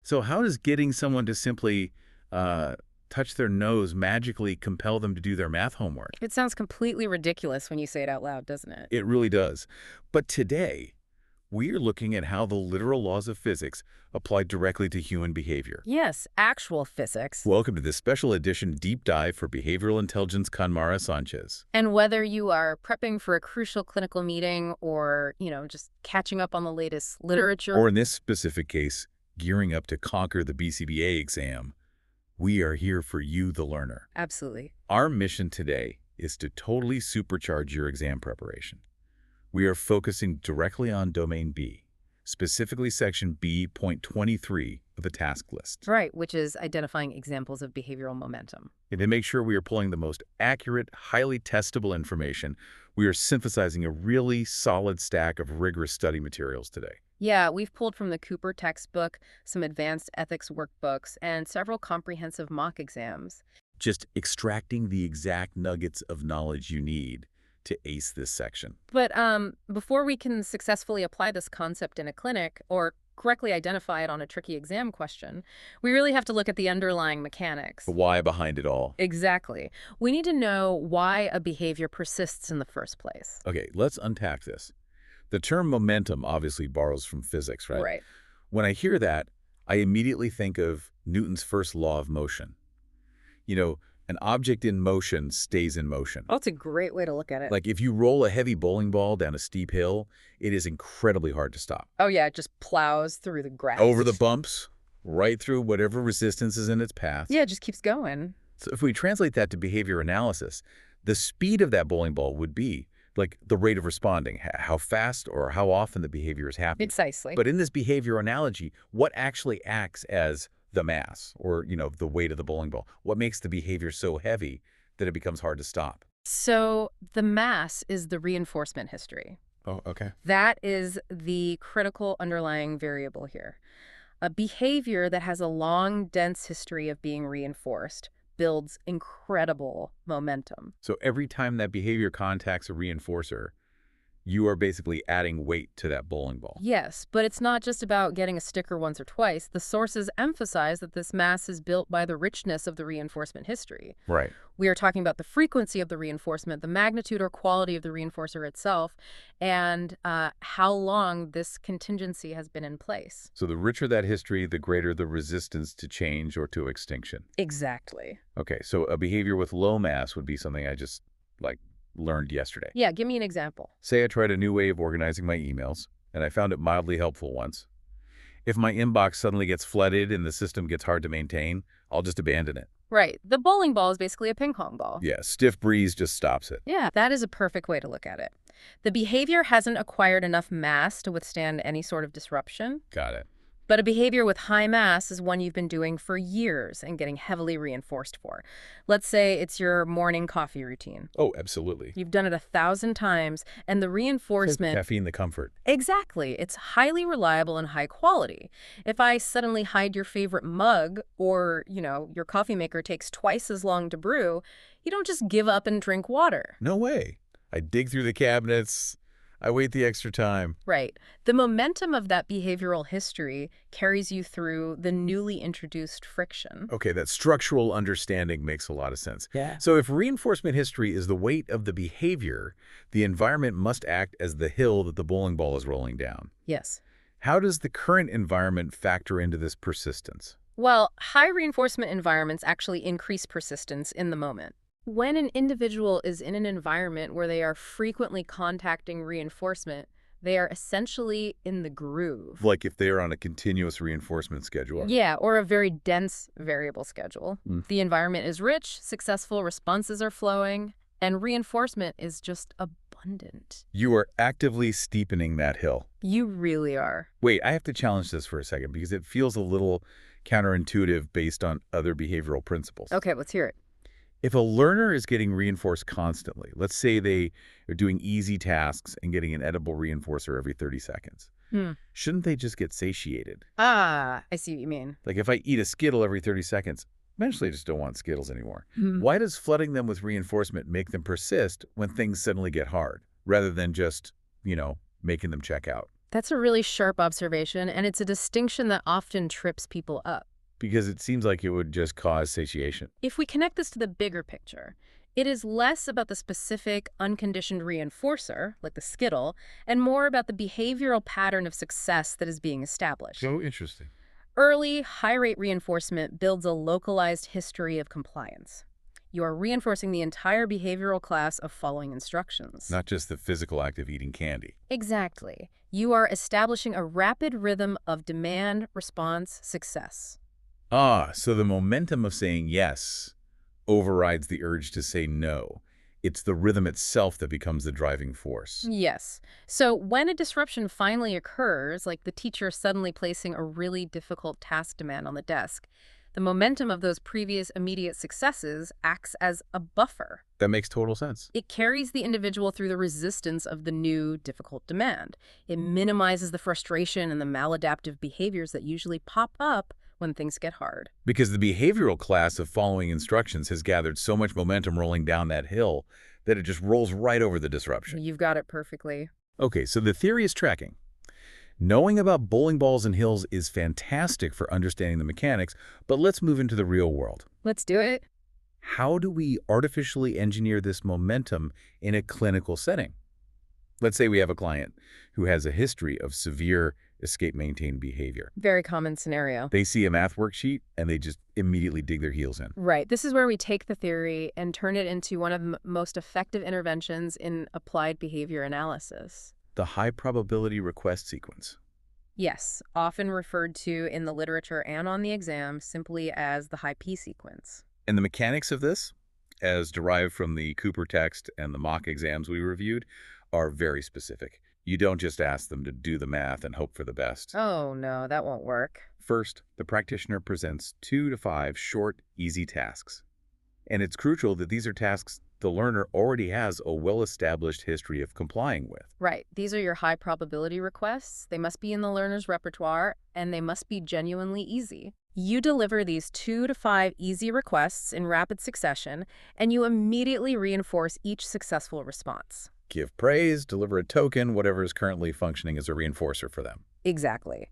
So how does getting someone to simply touch their nose magically compel them to do their math homework? It sounds completely ridiculous when you say it out loud, doesn't it? It really does. But today, we're looking at how the literal laws of physics apply directly to human behavior. Yes, actual physics. Welcome to this special edition deep dive for behavioral intelligence con Mara Sánchez. And whether you are prepping for a crucial clinical meeting or, just catching up on the latest literature. Or in this specific case, gearing up to conquer the BCBA exam, we are here for you, the learner. Absolutely. Our mission today is to totally supercharge your exam preparation. We are focusing directly on Domain B, specifically Section B.23 of the task list. Right, which is identifying examples of behavioral momentum. And to make sure we are pulling the most accurate, highly testable information, we are synthesizing a really solid stack of rigorous study materials today. Yeah, we've pulled from the Cooper textbook, some advanced ethics workbooks, and several comprehensive mock exams. Just extracting the exact nuggets of knowledge you need to ace this section. But before we can successfully apply this concept in a clinic or correctly identify it on a tricky exam question, we really have to look at the underlying mechanics. The why behind it all. Exactly. We need to know why a behavior persists in the first place. Okay, let's unpack this. The term momentum obviously borrows from physics, right? Right. When I hear that, I immediately think of Newton's first law of motion. An object in motion stays in motion. Oh, that's a great way to look at it. Like if you roll a heavy bowling ball down a steep hill, it is incredibly hard to stop. Oh, yeah, it just plows through the grass. Over the bumps, right through whatever resistance is in its path. Yeah, it just keeps going. So if we translate that to behavior analysis, the speed of that bowling ball would be like the rate of responding, how fast or how often the behavior is happening. Precisely. But in this behavior analogy, what actually acts as the mass or, the weight of the bowling ball? What makes the behavior so heavy that it becomes hard to stop? So the mass is the reinforcement history. Oh, okay. That is the critical underlying variable here. A behavior that has a long, dense history of being reinforced builds incredible momentum. So every time that behavior contacts a reinforcer, you are basically adding weight to that bowling ball. Yes, but it's not just about getting a sticker once or twice. The sources emphasize that this mass is built by the richness of the reinforcement history. Right. We are talking about the frequency of the reinforcement, the magnitude or quality of the reinforcer itself, and how long this contingency has been in place. So the richer that history, the greater the resistance to change or to extinction. Exactly. Okay, so a behavior with low mass would be something I just, learned yesterday. Yeah, give me an example. Say I tried a new way of organizing my emails, and I found it mildly helpful once. If my inbox suddenly gets flooded and the system gets hard to maintain, I'll just abandon it. Right. The bowling ball is basically a ping pong ball. Yeah, stiff breeze just stops it. Yeah, that is a perfect way to look at it. The behavior hasn't acquired enough mass to withstand any sort of disruption. Got it. But a behavior with high mass is one you've been doing for years and getting heavily reinforced for. Let's say it's your morning coffee routine. Oh, absolutely. You've done it 1,000 times, and the reinforcement... Caffeine, the comfort. Exactly. It's highly reliable and high quality. If I suddenly hide your favorite mug or, your coffee maker takes twice as long to brew, you don't just give up and drink water. No way. I dig through the cabinets. I wait the extra time. Right. The momentum of that behavioral history carries you through the newly introduced friction. Okay, that structural understanding makes a lot of sense. Yeah. So if reinforcement history is the weight of the behavior, the environment must act as the hill that the bowling ball is rolling down. Yes. How does the current environment factor into this persistence? Well, high reinforcement environments actually increase persistence in the moment. When an individual is in an environment where they are frequently contacting reinforcement, they are essentially in the groove. Like if they are on a continuous reinforcement schedule. Yeah, or a very dense variable schedule. The environment is rich, successful responses are flowing, and reinforcement is just abundant. You are actively steepening that hill. You really are. Wait, I have to challenge this for a second because it feels a little counterintuitive based on other behavioral principles. Okay, let's hear it. If a learner is getting reinforced constantly, let's say they are doing easy tasks and getting an edible reinforcer every 30 seconds, shouldn't they just get satiated? Ah, I see what you mean. Like if I eat a Skittle every 30 seconds, eventually I just don't want Skittles anymore. Why does flooding them with reinforcement make them persist when things suddenly get hard, rather than just, making them check out? That's a really sharp observation, and it's a distinction that often trips people up. Because it seems like it would just cause satiation. If we connect this to the bigger picture, it is less about the specific, unconditioned reinforcer, like the Skittle, and more about the behavioral pattern of success that is being established. So interesting. Early, high-rate reinforcement builds a localized history of compliance. You are reinforcing the entire behavioral class of following instructions. Not just the physical act of eating candy. Exactly. You are establishing a rapid rhythm of demand, response, success. Ah, so the momentum of saying yes overrides the urge to say no. It's the rhythm itself that becomes the driving force. Yes. So when a disruption finally occurs, like the teacher suddenly placing a really difficult task demand on the desk, the momentum of those previous immediate successes acts as a buffer. That makes total sense. It carries the individual through the resistance of the new, difficult demand. It minimizes the frustration and the maladaptive behaviors that usually pop up when things get hard. Because the behavioral class of following instructions has gathered so much momentum rolling down that hill that it just rolls right over the disruption. You've got it perfectly. Okay, so the theory is tracking. Knowing about bowling balls and hills is fantastic for understanding the mechanics, but let's move into the real world. Let's do it. How do we artificially engineer this momentum in a clinical setting? Let's say we have a client who has a history of severe escape-maintain behavior. Very common scenario. They see a math worksheet and they just immediately dig their heels in. Right. This is where we take the theory and turn it into one of the most effective interventions in applied behavior analysis. The high probability request sequence. Yes, often referred to in the literature and on the exam simply as the high P sequence. And the mechanics of this, as derived from the Cooper text and the mock exams we reviewed, are very specific. You don't just ask them to do the math and hope for the best. Oh, no, that won't work. First, the practitioner presents 2 to 5 short, easy tasks. And it's crucial that these are tasks the learner already has a well-established history of complying with. Right. These are your high probability requests. They must be in the learner's repertoire, and they must be genuinely easy. You deliver these 2 to 5 easy requests in rapid succession, and you immediately reinforce each successful response. Give praise, deliver a token, whatever is currently functioning as a reinforcer for them. Exactly.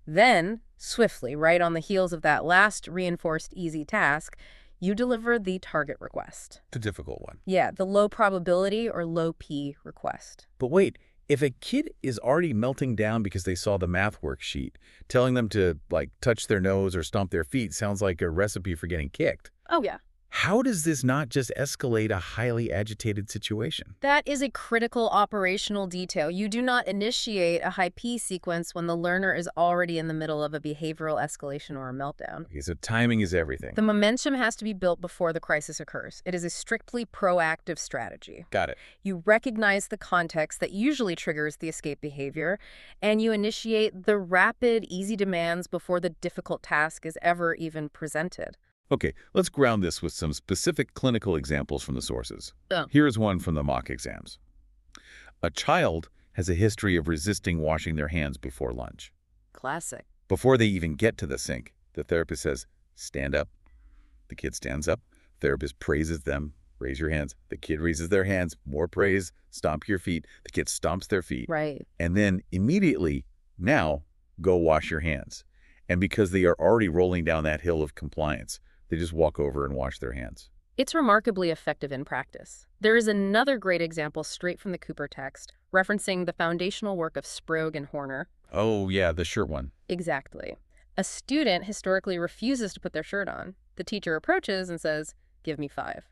Then, swiftly, right on the heels of that last reinforced easy task, you deliver the target request. The difficult one. Yeah, the low probability or low P request. But wait, if a kid is already melting down because they saw the math worksheet, telling them to, touch their nose or stomp their feet sounds like a recipe for getting kicked. Oh, yeah. How does this not just escalate a highly agitated situation? That is a critical operational detail. You do not initiate a high P sequence when the learner is already in the middle of a behavioral escalation or a meltdown. Okay, so timing is everything. The momentum has to be built before the crisis occurs. It is a strictly proactive strategy. Got it. You recognize the context that usually triggers the escape behavior, and you initiate the rapid, easy demands before the difficult task is ever even presented. Okay, let's ground this with some specific clinical examples from the sources. Oh. Here's one from the mock exams. A child has a history of resisting washing their hands before lunch. Classic. Before they even get to the sink, the therapist says, stand up. The kid stands up. Therapist praises them. Raise your hands. The kid raises their hands. More praise. Stomp your feet. The kid stomps their feet. Right. And then immediately, now, go wash your hands. And because they are already rolling down that hill of compliance, they just walk over and wash their hands. It's remarkably effective in practice. There is another great example straight from the Cooper text, referencing the foundational work of Sprague and Horner. Oh, yeah, the shirt one. Exactly. A student historically refuses to put their shirt on. The teacher approaches and says, "Give me 5."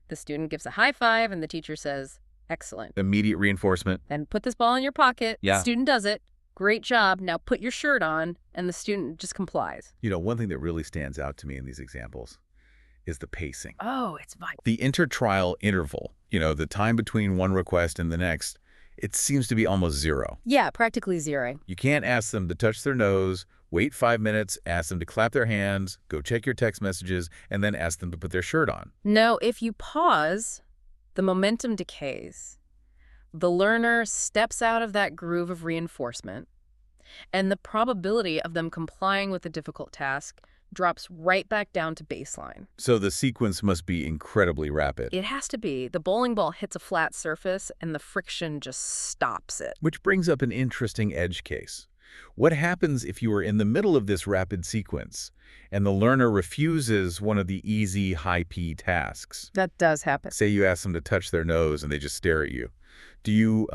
The student gives a high five, and the teacher says, "Excellent." Immediate reinforcement. And put this ball in your pocket. Yeah. The student does it. Great job. Now put your shirt on. And the student just complies. You know, one thing that really stands out to me in these examples is the pacing. Oh, it's vital. The intertrial interval, the time between one request and the next, it seems to be almost zero. Yeah, practically zero. You can't ask them to touch their nose, wait 5 minutes, ask them to clap their hands, go check your text messages, and then ask them to put their shirt on. No, if you pause, the momentum decays. The learner steps out of that groove of reinforcement. And the probability of them complying with a difficult task drops right back down to baseline. So the sequence must be incredibly rapid. It has to be. The bowling ball hits a flat surface, and the friction just stops it. Which brings up an interesting edge case. What happens if you are in the middle of this rapid sequence and the learner refuses one of the easy high-P tasks? That does happen. Say you ask them to touch their nose and they just stare at you. Do you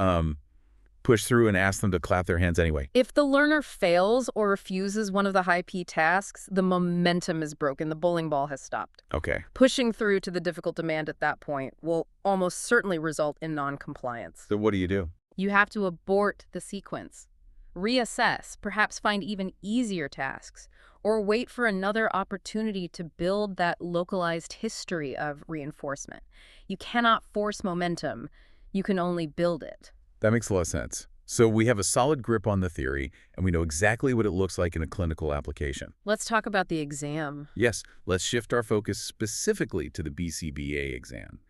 push through and ask them to clap their hands anyway? If the learner fails or refuses one of the high-P tasks, the momentum is broken. The bowling ball has stopped. Okay. Pushing through to the difficult demand at that point will almost certainly result in non-compliance. So what do you do? You have to abort the sequence, reassess, perhaps find even easier tasks, or wait for another opportunity to build that localized history of reinforcement. You cannot force momentum. You can only build it. That makes a lot of sense. So we have a solid grip on the theory, and we know exactly what it looks like in a clinical application. Let's talk about the exam. Yes, let's shift our focus specifically to the BCBA exam.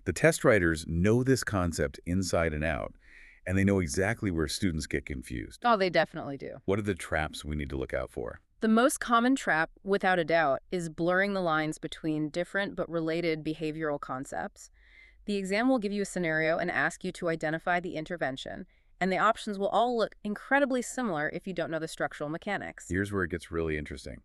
The test writers know this concept inside and out, and they know exactly where students get confused. Oh, they definitely do. What are the traps we need to look out for? The most common trap, without a doubt, is blurring the lines between different but related behavioral concepts. The exam will give you a scenario and ask you to identify the intervention, and the options will all look incredibly similar if you don't know the structural mechanics. Here's where it gets really interesting.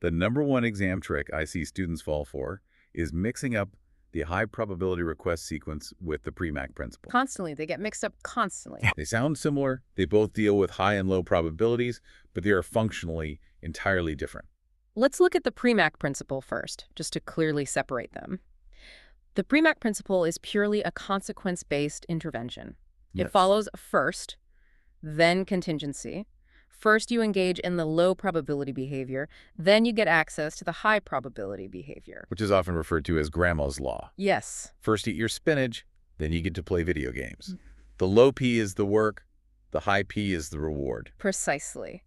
The #1 exam trick I see students fall for is mixing up the high probability request sequence with the PREMAC principle. Constantly. They get mixed up constantly. They sound similar, they both deal with high and low probabilities, but they are functionally entirely different. Let's look at the PREMAC principle first, just to clearly separate them. The PREMAC principle is purely a consequence-based intervention. Yes. It follows first, then contingency. First, you engage in the low probability behavior, then you get access to the high probability behavior. Which is often referred to as grandma's law. Yes. First eat your spinach, then you get to play video games. The low P is the work, the high P is the reward. Precisely.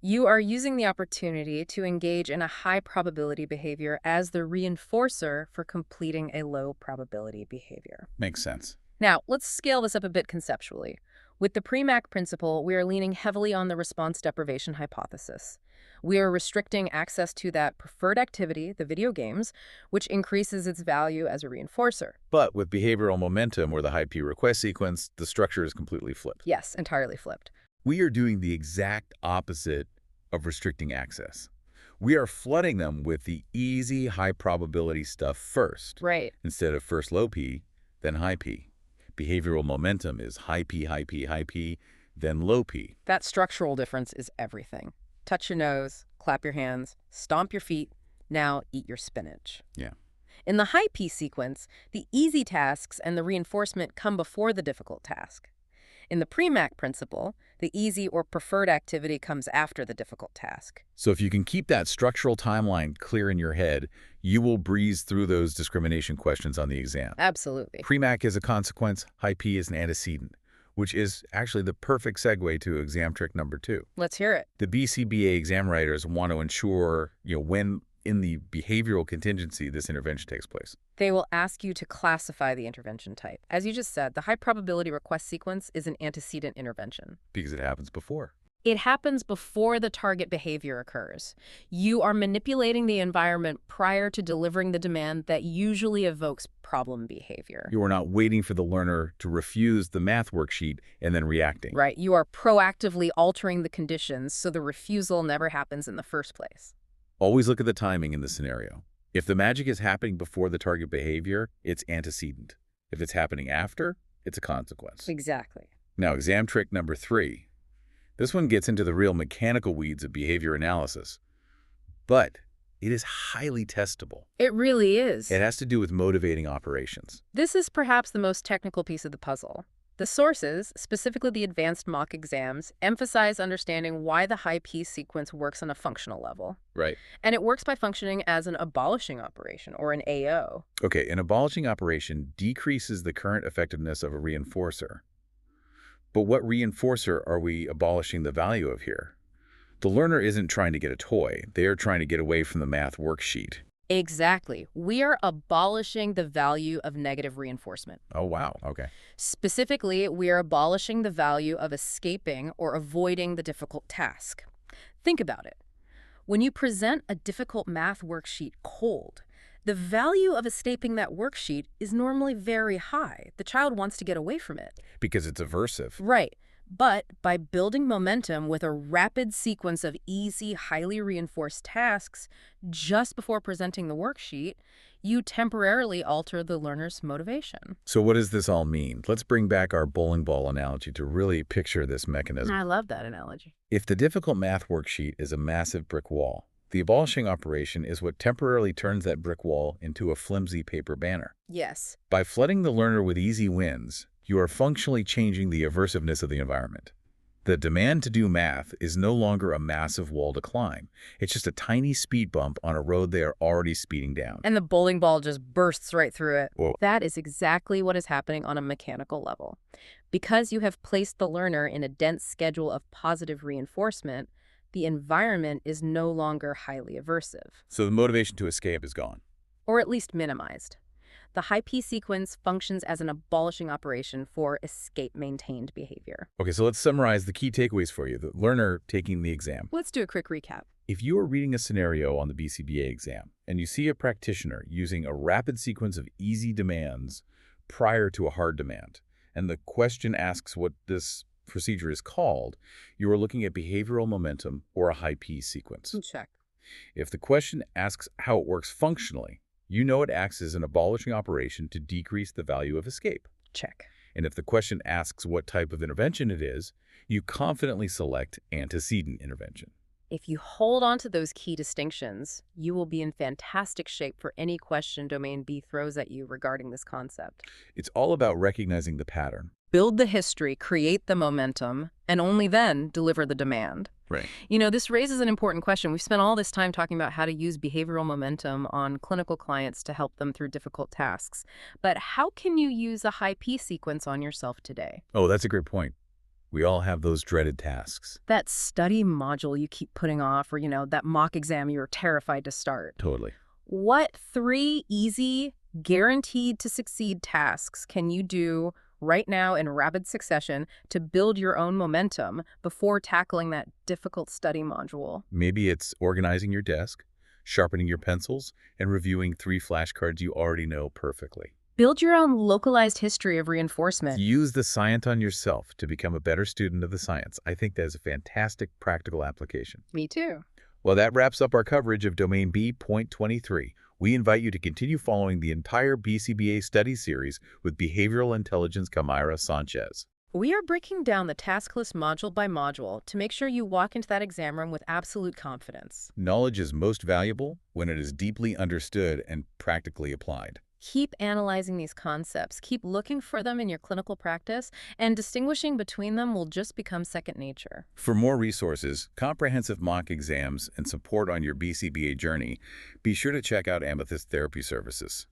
You are using the opportunity to engage in a high probability behavior as the reinforcer for completing a low probability behavior. Makes sense. Now, let's scale this up a bit conceptually. With the PREMAC principle, we are leaning heavily on the response deprivation hypothesis. We are restricting access to that preferred activity, the video games, which increases its value as a reinforcer. But with behavioral momentum or the high P request sequence, the structure is completely flipped. Yes, entirely flipped. We are doing the exact opposite of restricting access. We are flooding them with the easy, high probability stuff first. Right. Instead of first low P, then high P. Behavioral momentum is high P, high P, high P, then low P. That structural difference is everything. Touch your nose, clap your hands, stomp your feet, now eat your spinach. Yeah. In the high P sequence, the easy tasks and the reinforcement come before the difficult task. In the PREMAC principle, the easy or preferred activity comes after the difficult task. So if you can keep that structural timeline clear in your head, you will breeze through those discrimination questions on the exam. Absolutely. PREMAC is a consequence, high P is an antecedent, which is actually the perfect segue to exam trick #2. Let's hear it. The BCBA exam writers want to ensure, when in the behavioral contingency this intervention takes place. They will ask you to classify the intervention type. As you just said, the high probability request sequence is an antecedent intervention. Because it happens before. It happens before the target behavior occurs. You are manipulating the environment prior to delivering the demand that usually evokes problem behavior. You are not waiting for the learner to refuse the math worksheet and then reacting. Right. You are proactively altering the conditions so the refusal never happens in the first place. Always look at the timing in the scenario. If the magic is happening before the target behavior, it's antecedent. If it's happening after, it's a consequence. Exactly. Now, exam trick #3. This one gets into the real mechanical weeds of behavior analysis, but it is highly testable. It really is. It has to do with motivating operations. This is perhaps the most technical piece of the puzzle. The sources, specifically the advanced mock exams, emphasize understanding why the high P sequence works on a functional level. Right. And it works by functioning as an abolishing operation, or an AO. Okay, an abolishing operation decreases the current effectiveness of a reinforcer. But what reinforcer are we abolishing the value of here? The learner isn't trying to get a toy. They are trying to get away from the math worksheet. Exactly. We are abolishing the value of negative reinforcement. Oh, wow. Okay. Specifically, we are abolishing the value of escaping or avoiding the difficult task. Think about it. When you present a difficult math worksheet cold, the value of escaping that worksheet is normally very high. The child wants to get away from it. Because it's aversive. Right. But by building momentum with a rapid sequence of easy, highly reinforced tasks just before presenting the worksheet, you temporarily alter the learner's motivation. So what does this all mean? Let's bring back our bowling ball analogy to really picture this mechanism. I love that analogy. If the difficult math worksheet is a massive brick wall, the abolishing operation is what temporarily turns that brick wall into a flimsy paper banner. Yes. By flooding the learner with easy wins, you are functionally changing the aversiveness of the environment. The demand to do math is no longer a massive wall to climb. It's just a tiny speed bump on a road they are already speeding down. And the bowling ball just bursts right through it. Whoa. That is exactly what is happening on a mechanical level. Because you have placed the learner in a dense schedule of positive reinforcement, the environment is no longer highly aversive. So the motivation to escape is gone. Or at least minimized. The high P sequence functions as an abolishing operation for escape-maintained behavior. Okay, so let's summarize the key takeaways for you. The learner taking the exam. Let's do a quick recap. If you are reading a scenario on the BCBA exam and you see a practitioner using a rapid sequence of easy demands prior to a hard demand, and the question asks what this procedure is called, you are looking at behavioral momentum or a high P sequence. Check. If the question asks how it works functionally, you know it acts as an abolishing operation to decrease the value of escape. Check. And if the question asks what type of intervention it is, you confidently select antecedent intervention. If you hold on to those key distinctions, you will be in fantastic shape for any question Domain B throws at you regarding this concept. It's all about recognizing the pattern. Build the history, create the momentum, and only then deliver the demand. Right. You know, this raises an important question. We've spent all this time talking about how to use behavioral momentum on clinical clients to help them through difficult tasks. But how can you use a high P sequence on yourself today? Oh, that's a great point. We all have those dreaded tasks. That study module you keep putting off, or, that mock exam you're terrified to start. Totally. What 3 easy, guaranteed to succeed tasks can you do right now in rapid succession to build your own momentum before tackling that difficult study module? Maybe it's organizing your desk, sharpening your pencils, and reviewing 3 flashcards you already know perfectly. Build your own localized history of reinforcement. Use the science on yourself to become a better student of the science. I think that is a fantastic practical application. Me too. Well, that wraps up our coverage of Domain B.23. We invite you to continue following the entire BCBA study series with behavioral intelligence Mara Sánchez. We are breaking down the task list module by module to make sure you walk into that exam room with absolute confidence. Knowledge is most valuable when it is deeply understood and practically applied. Keep analyzing these concepts, keep looking for them in your clinical practice, and distinguishing between them will just become second nature. For more resources, comprehensive mock exams, and support on your BCBA journey, be sure to check out Amethyst Therapy Services.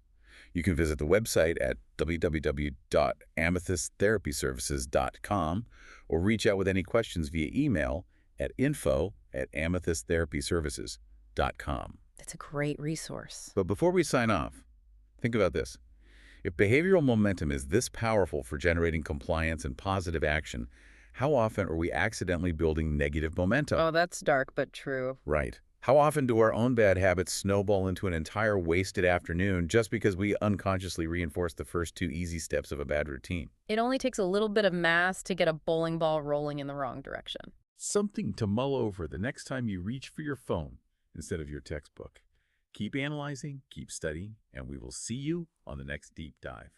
You can visit the website at www.amethysttherapyservices.com or reach out with any questions via email at info@amethysttherapyservices.com. That's a great resource. But before we sign off, think about this. If behavioral momentum is this powerful for generating compliance and positive action, how often are we accidentally building negative momentum? Oh, that's dark but true. Right. How often do our own bad habits snowball into an entire wasted afternoon just because we unconsciously reinforce the first 2 easy steps of a bad routine? It only takes a little bit of mass to get a bowling ball rolling in the wrong direction. Something to mull over the next time you reach for your phone instead of your textbook. Keep analyzing, keep studying, and we will see you on the next deep dive.